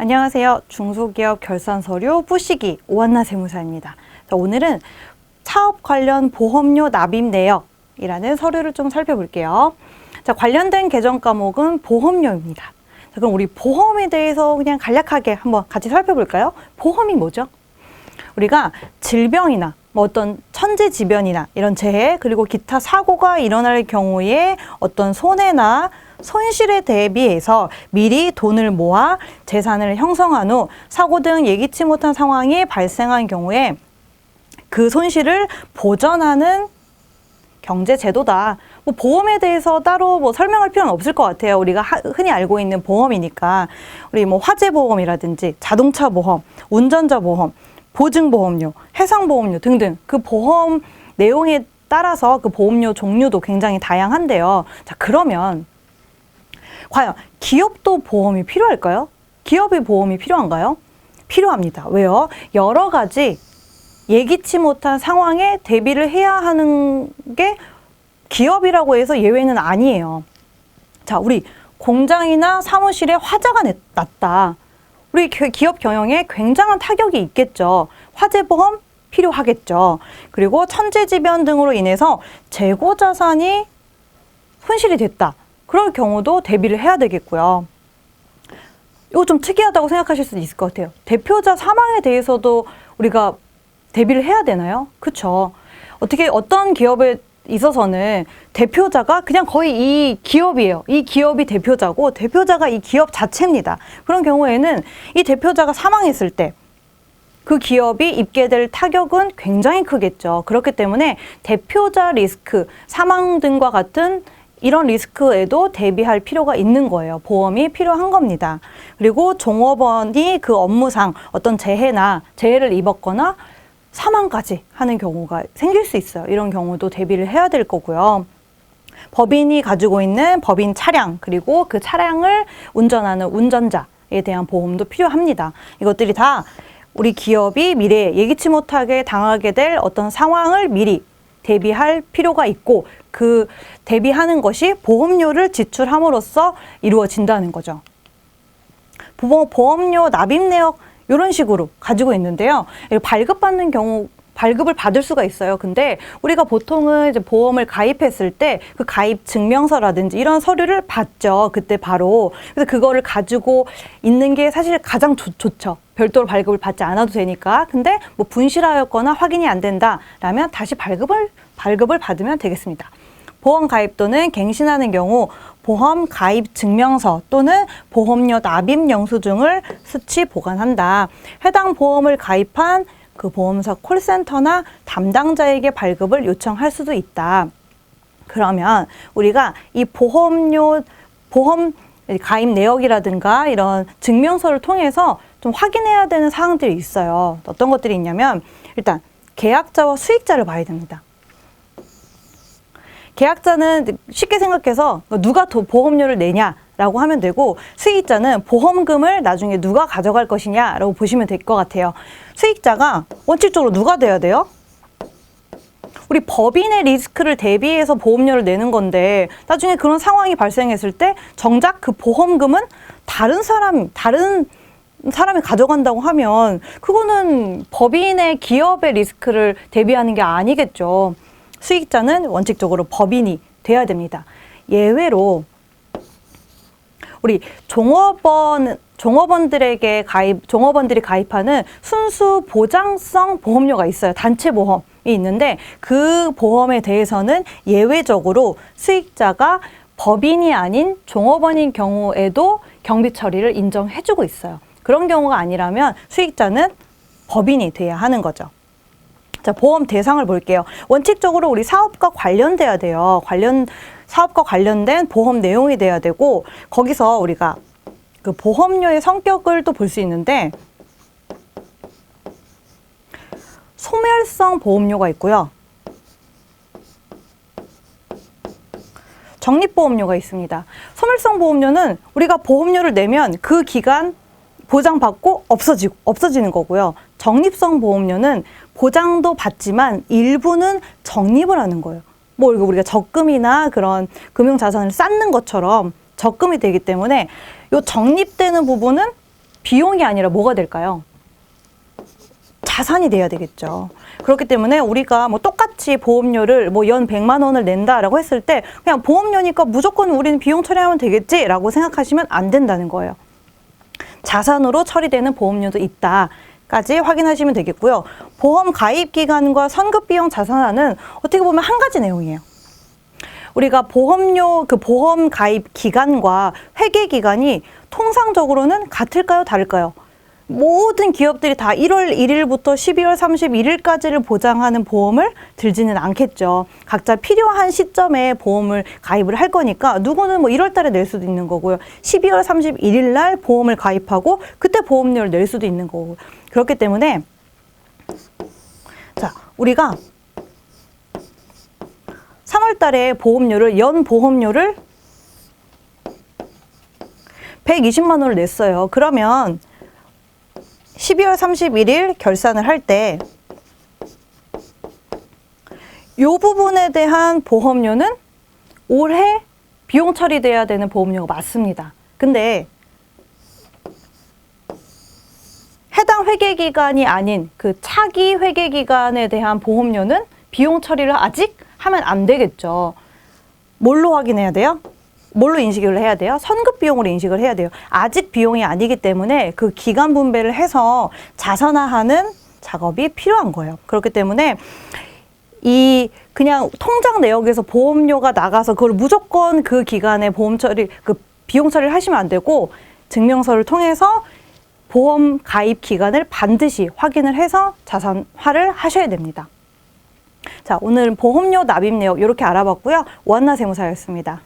안녕하세요. 중소기업 결산 서류 푸시기 오한나 세무사입니다. 자, 오늘은 사업 관련 보험료 납입 내역이라는 서류를 좀 살펴볼게요. 자, 관련된 개정 과목은 보험료입니다. 자, 그럼 우리 보험에 대해서 그냥 간략하게 한번 같이 살펴볼까요? 보험이 뭐죠? 우리가 질병이나 뭐 어떤 천재지변이나 이런 재해 그리고 기타 사고가 일어날 경우에 어떤 손해나 손실에 대비해서 미리 돈을 모아 재산을 형성한 후 사고 등 예기치 못한 상황이 발생한 경우에 그 손실을 보전하는 경제제도다. 뭐 보험에 대해서 따로 뭐 설명할 필요는 없을 것 같아요. 우리가 흔히 알고 있는 보험이니까. 우리 뭐 화재보험이라든지 자동차 보험, 운전자 보험, 보증보험료, 해상보험료 등등 그 보험 내용에 따라서 그 보험료 종류도 굉장히 다양한데요. 자, 그러면 과연 기업도 보험이 필요할까요? 기업의 보험이 필요한가요? 필요합니다. 왜요? 여러 가지 예기치 못한 상황에 대비를 해야 하는 게 기업이라고 해서 예외는 아니에요. 자, 우리 공장이나 사무실에 화재가 났다. 우리 기업 경영에 굉장한 타격이 있겠죠. 화재보험 필요하겠죠. 그리고 천재지변 등으로 인해서 재고자산이 손실이 됐다. 그럴 경우도 대비를 해야 되겠고요. 이거 좀 특이하다고 생각하실 수도 있을 것 같아요. 대표자 사망에 대해서도 우리가 대비를 해야 되나요? 그렇죠. 어떤 기업에 있어서는 대표자가 그냥 거의 이 기업이에요. 이 기업이 대표자고 대표자가 이 기업 자체입니다. 그런 경우에는 이 대표자가 사망했을 때 그 기업이 입게 될 타격은 굉장히 크겠죠. 그렇기 때문에 대표자 리스크, 사망 등과 같은 이런 리스크에도 대비할 필요가 있는 거예요. 보험이 필요한 겁니다. 그리고 종업원이 그 업무상 어떤 재해를 입었거나 사망까지 하는 경우가 생길 수 있어요. 이런 경우도 대비를 해야 될 거고요. 법인이 가지고 있는 법인 차량, 그리고 그 차량을 운전하는 운전자에 대한 보험도 필요합니다. 이것들이 다 우리 기업이 미래에 예기치 못하게 당하게 될 어떤 상황을 미리 대비할 필요가 있고 그 대비하는 것이 보험료를 지출함으로써 이루어진다는 거죠. 보험료 납입 내역 이런 식으로 가지고 있는데요. 발급받는 경우 발급을 받을 수가 있어요. 근데 우리가 보통은 이제 보험을 가입했을 때 그 가입 증명서라든지 이런 서류를 받죠. 그때 바로. 그래서 그거를 가지고 있는 게 사실 가장 좋죠. 별도로 발급을 받지 않아도 되니까. 근데 뭐 분실하였거나 확인이 안 된다라면 다시 발급을 받으면 되겠습니다. 보험 가입 또는 갱신하는 경우 보험 가입 증명서 또는 보험료 납입 영수증을 수치 보관한다. 해당 보험을 가입한 그 보험사 콜센터나 담당자에게 발급을 요청할 수도 있다. 그러면 우리가 이 보험 가입 내역이라든가 이런 증명서를 통해서 좀 확인해야 되는 사항들이 있어요. 어떤 것들이 있냐면 일단 계약자와 수익자를 봐야 됩니다. 계약자는 쉽게 생각해서 누가 보험료를 내냐라고 하면 되고 수익자는 보험금을 나중에 누가 가져갈 것이냐라고 보시면 될 것 같아요. 수익자가 원칙적으로 누가 돼야 돼요? 우리 법인의 리스크를 대비해서 보험료를 내는 건데 나중에 그런 상황이 발생했을 때 정작 그 보험금은 다른 사람이 가져간다고 하면 그거는 법인의 기업의 리스크를 대비하는 게 아니겠죠. 수익자는 원칙적으로 법인이 돼야 됩니다. 예외로 우리 종업원들이 가입하는 순수 보장성 보험료가 있어요. 단체 보험이 있는데 그 보험에 대해서는 예외적으로 수익자가 법인이 아닌 종업원인 경우에도 경비 처리를 인정해주고 있어요. 그런 경우가 아니라면 수익자는 법인이 돼야 하는 거죠. 자, 보험 대상을 볼게요. 원칙적으로 우리 사업과 관련돼야 돼요. 사업과 관련된 보험 내용이 돼야 되고 거기서 우리가 그 보험료의 성격을 또 볼 수 있는데 소멸성 보험료가 있고요. 적립보험료가 있습니다. 소멸성 보험료는 우리가 보험료를 내면 그 기간 보장받고 없어지는 거고요. 적립성 보험료는 보장도 받지만 일부는 적립을 하는 거예요. 뭐 우리가 적금이나 그런 금융자산을 쌓는 것처럼 적금이 되기 때문에 요 적립되는 부분은 비용이 아니라 뭐가 될까요? 자산이 돼야 되겠죠. 그렇기 때문에 우리가 뭐 똑같이 보험료를 뭐 연 100만 원을 낸다라고 했을 때 그냥 보험료니까 무조건 우리는 비용 처리하면 되겠지라고 생각하시면 안 된다는 거예요. 자산으로 처리되는 보험료도 있다까지 확인하시면 되겠고요. 보험 가입 기간과 선급 비용 자산화는 어떻게 보면 한 가지 내용이에요. 우리가 보험료 그 보험 가입 기간과 회계 기간이 통상적으로는 같을까요, 다를까요? 모든 기업들이 다 1월 1일부터 12월 31일까지를 보장하는 보험을 들지는 않겠죠. 각자 필요한 시점에 보험을 가입을 할 거니까 누구는 뭐 1월 달에 낼 수도 있는 거고요. 12월 31일 날 보험을 가입하고 그때 보험료를 낼 수도 있는 거고. 그렇기 때문에 자, 우리가 3월 달에 보험료를 연 보험료를 120만 원을 냈어요. 그러면 12월 31일 결산을 할 때 이 부분에 대한 보험료는 올해 비용 처리돼야 되는 보험료가 맞습니다. 근데 해당 회계기간이 아닌 그 차기 회계기간에 대한 보험료는 비용 처리를 아직 하면 안 되겠죠. 뭘로 확인해야 돼요? 뭘로 인식을 해야 돼요? 선급 비용으로 인식을 해야 돼요. 아직 비용이 아니기 때문에 그 기간 분배를 해서 자산화하는 작업이 필요한 거예요. 그렇기 때문에 이 그냥 통장 내역에서 보험료가 나가서 그걸 무조건 그 기간에 보험 처리, 그 비용 처리를 하시면 안 되고 증명서를 통해서 보험 가입 기간을 반드시 확인을 해서 자산화를 하셔야 됩니다. 자, 오늘 보험료 납입 내역 이렇게 알아봤고요. 오한나 세무사였습니다.